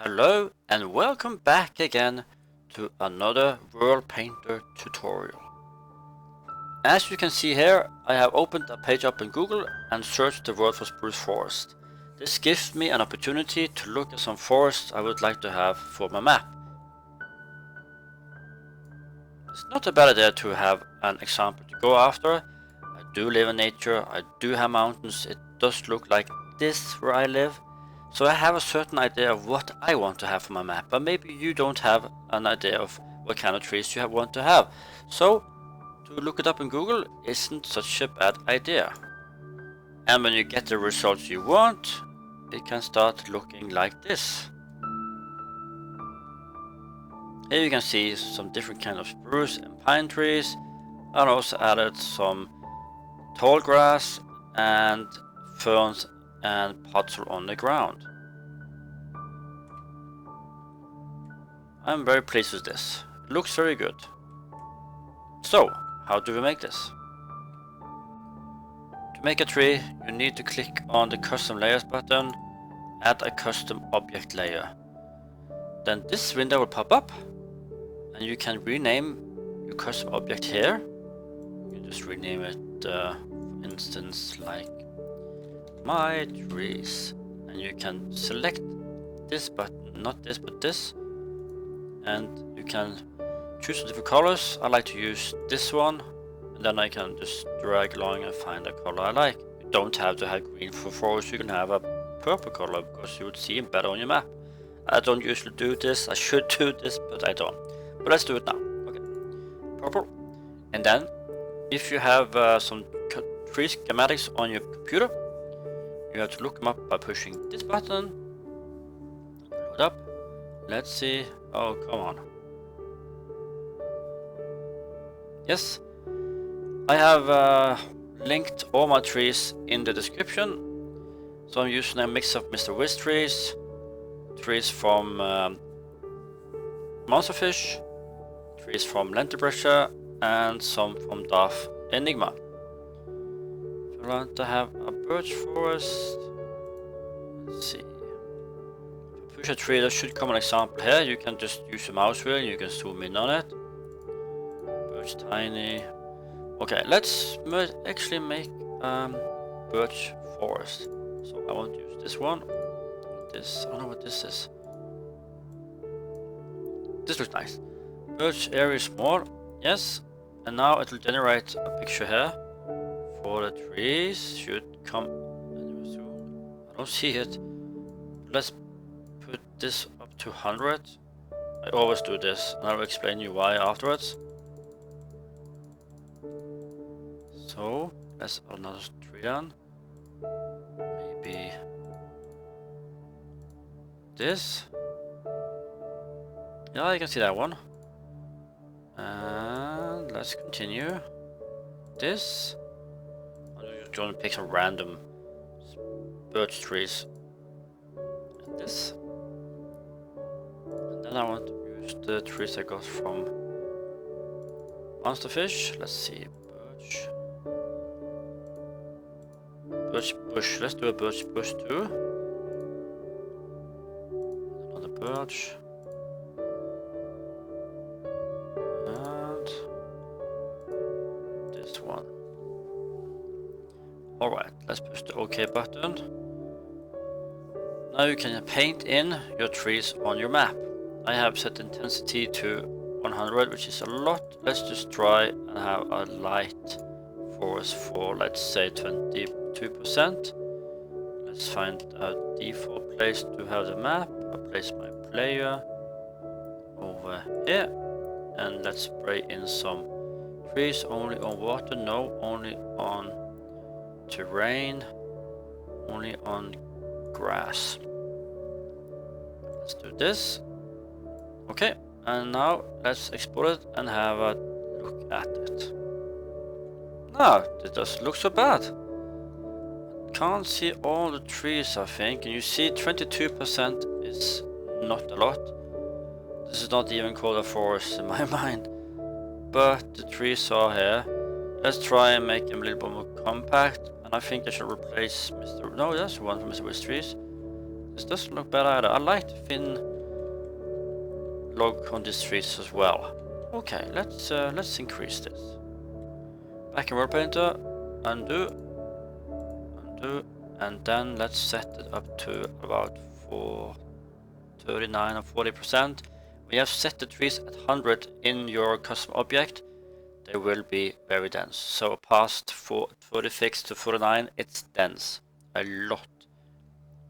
Hello and welcome back again to another Worldpainter tutorial. As you can see here, I have opened a page up in Google and searched the word for spruce forest. This gives me an opportunity to look at some forests I would like to have for my map. It's not a bad idea to have an example to go after. I do live in nature, I do have mountains, it does look like this where I live. So I have a certain idea of what I want to have for my map, but maybe you don't have an idea of what kind of trees you want to have. So to look it up in Google isn't such a bad idea. And when you get the results you want, it can start looking like this. Here you can see some different kind of spruce and pine trees. I also added some tall grass and ferns and podzol on the ground. I'm very pleased with this. It looks very good. So, how do we make this? To make a tree, you need to click on the custom layers button, add a custom object layer. Then this window will pop up and you can rename your custom object here. You can just rename it, for instance, like my trees, and you can select this button, not this but this, and you can choose some different colors. I like to use this one, and then I can just drag along and find a color I like. You don't have to have green for forest, you can have a purple color because you would see it better on your map. I don't usually do this, I should do this, but I don't. But let's do it now. Okay, purple. And then if you have some tree schematics on your computer, you have to look them up by pushing this button. Load up. Let's see. Oh, come on. Yes. I have linked all my trees in the description. So I'm using a mix of Mr. Wiz trees, trees from Monsterfish, trees from Lentilbrusher, and some from Darth Enigma. If I want to have a birch forest, let's see. If I push a tree, there should come an example here. You can just use your mouse wheel, you can zoom in on it. Birch tiny. Okay, let's actually make birch forest. So I want to use this one. This, I don't know what this is. This looks nice. Birch area small, yes. And now it will generate a picture here. For the trees should come. I don't see it. Let's put this up to 100. I always do this, and I'll explain you why afterwards. So let's add another tree down. Maybe this. Yeah, I can see that one. And let's continue. This. I'm going to pick some random birch trees. And this. And then I want to use the trees I got from Monsterfish. Let's see. Birch. Birch bush. Let's do a birch bush too. Another birch. And this one. Alright, let's push the OK button. Now you can paint in your trees on your map. I have set intensity to 100, which is a lot. Let's just try and have a light forest for, let's say, 22%. Let's find a default place to have the map. I'll place my player over here. And let's spray in some trees, only on water, no, only on terrain, only on grass. Let's do this. Okay, and now let's export it and have a look at it. No, it doesn't look so bad. Can't see all the trees, I think, and you see 22% is not a lot. This is not even called a forest in my mind, but the trees are here. Let's try and make them a little bit more compact, and I think I should replace Mr. No, that's one from Mr. Wiz trees. This doesn't look bad either. I like the thin log on these trees as well. Okay, let's increase this. Back in Worldpainter, undo, and then let's set it up to about 39 or 40%. When you have set the trees at 100 in your custom object, they will be very dense. So past 46 to 49, it's dense a lot.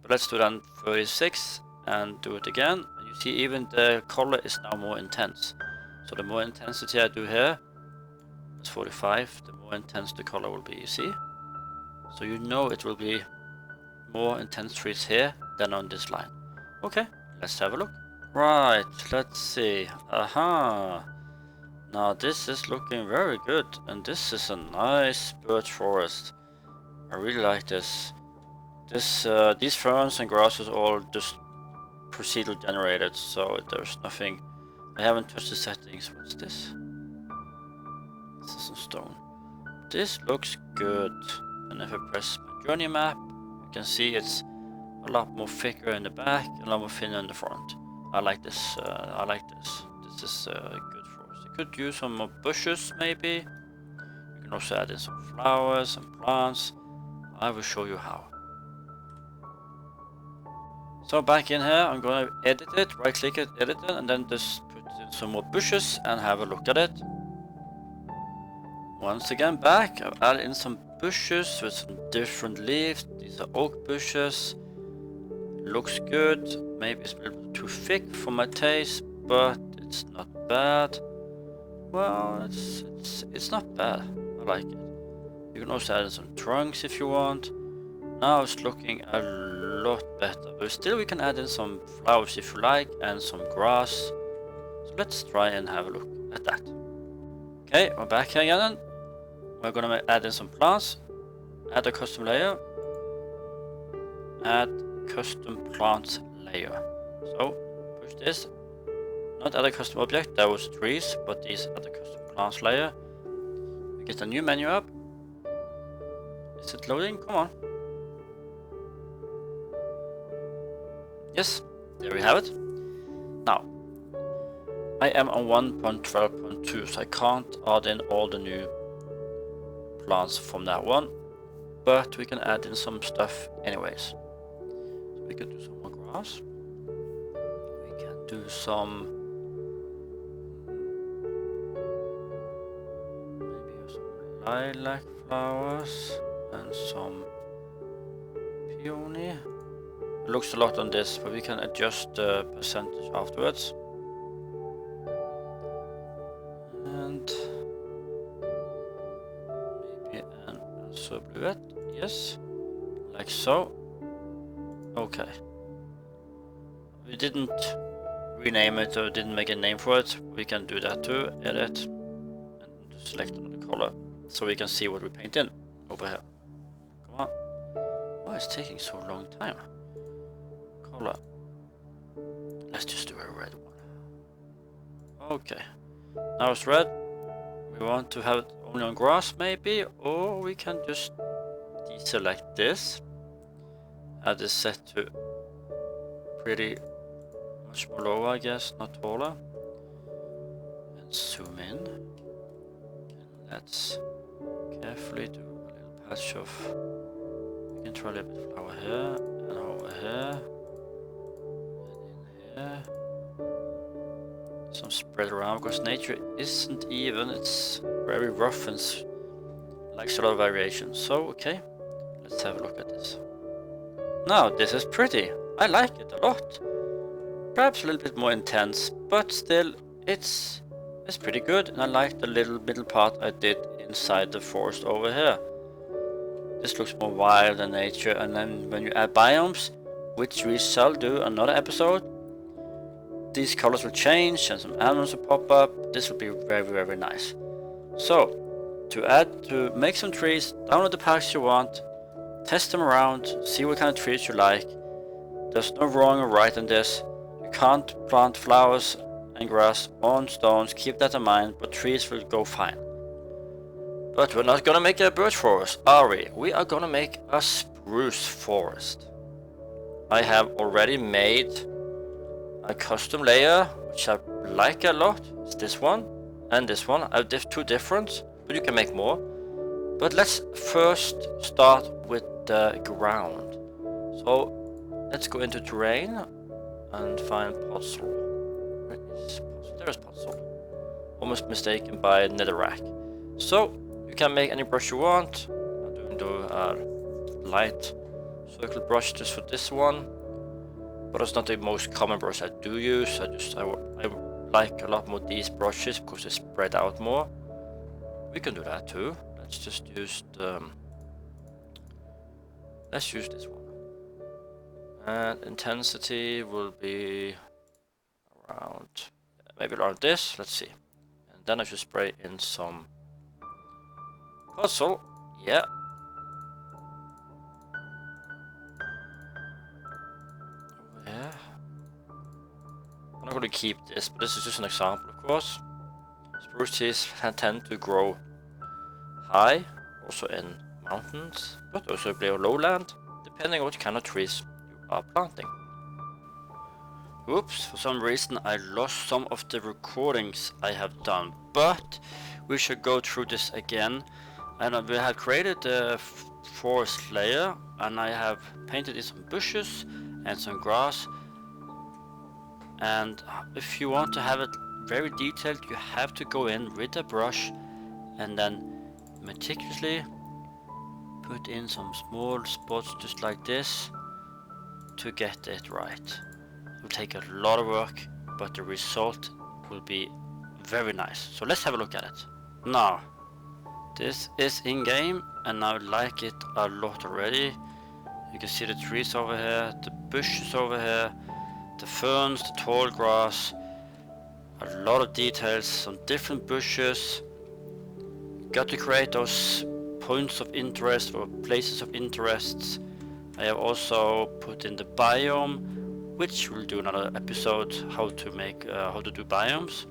But let's do then 36 and do it again. And you see even the color is now more intense. So the more intensity I do here, it's 45, the more intense the color will be, you see? So you know it will be more intense trees here than on this line. Okay, let's have a look. Right, let's see. Aha! Now this is looking very good, and this is a nice birch forest. I really like this. These ferns and grasses all just procedural generated, so there's nothing. I haven't touched the settings. What's this? This is some stone. This looks good. And if I press my journey map, you can see it's a lot more thicker in the back, a lot more thinner in the front. I like this. This is good for us. You could use some more bushes, maybe. You can also add in some flowers and plants. I will show you how. So back in here, I'm going to edit it, right click it, edit it, and then just put in some more bushes and have a look at it. Once again back, I've added in some bushes with some different leaves. These are oak bushes. Looks good. Maybe it's a little too thick for my taste, but it's not bad. Well, it's not bad. I like it. You can also add in some trunks if you want. Now it's looking a lot better, but still we can add in some flowers if you like and some grass. So let's try and have a look at that. Okay, we're back here again. We're gonna add in some plants. Add a custom layer. Add custom plants layer. So push this. Not add a custom object, that was trees, but these are the custom plants layer. We get a new menu up. Is it loading? Come on. Yes, there we have it. Now, I am on 1.12.2, so I can't add in all the new plants from that one, but we can add in some stuff anyways. So we can do some more grass. We can do some, maybe some lilac flowers and some peony. It looks a lot on this, but we can adjust the percentage afterwards. And maybe an azure bluet, yes, like so. Okay. We didn't rename it or didn't make a name for it. We can do that too. Edit and select another color so we can see what we paint in over here. Come on. Why is it taking so long time? Color. Let's just do a red one. Okay. Now it's red. We want to have it only on grass maybe, or we can just deselect this. Add this set to pretty much more lower, I guess, not taller. And zoom in. And let's carefully do a little patch of. We can try a little bit of flower here and over here. Yeah. Some spread around because nature isn't even, it's very rough and likes a lot of variation. So okay, let's have a look at this. Now this is pretty. I like it a lot. Perhaps a little bit more intense, but still it's pretty good, and I like the little middle part I did inside the forest over here. This looks more wild than nature, and then when you add biomes, which we shall do another episode, these colors will change and some animals will pop up. This will be very, very nice. So, to make some trees, download the packs you want, test them around, see what kind of trees you like. There's no wrong or right in this. You can't plant flowers and grass on stones, keep that in mind, but trees will go fine. But we're not gonna make a birch forest, are we? We are gonna make a spruce forest. I have already made a custom layer, which I like a lot. It's this one and this one. I have two different, but you can make more. But let's first start with the ground. So let's go into terrain and find puzzle. Where is puzzle? There is puzzle. Almost mistaken by netherrack. So you can make any brush you want. I'm doing the light circle brush just for this one, but it's not the most common brush I do use. I like a lot more these brushes because they spread out more. We can do that too. Let's just use let's use this one. And intensity will be around, maybe around this. Let's see. And then I should spray in some puzzle. Yeah. Yeah. I'm not going to keep this, but this is just an example, of course. Spruce trees tend to grow high, also in mountains, but also below lowland, depending on what kind of trees you are planting. Oops, for some reason I lost some of the recordings I have done, but we should go through this again. And we have created a forest layer, and I have painted in some bushes and some grass. And if you want to have it very detailed, you have to go in with a brush and then meticulously put in some small spots just like this to get it right. It will take a lot of work, but the result will be very nice. So let's have a look at it. Now, this is in-game and I like it a lot already. You can see the trees over here, the bushes over here, the ferns, the tall grass, a lot of details, some different bushes. Got to create those points of interest or places of interest. I have also put in the biome, which we'll do another episode how to do biomes.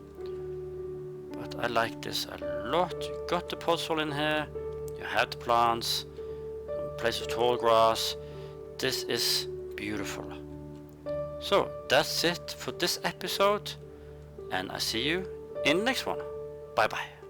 But I like this a lot. You got the puzzle in here, you have the plants, place of tall grass. This is beautiful. So that's it for this episode, and I see you in the next one. Bye bye.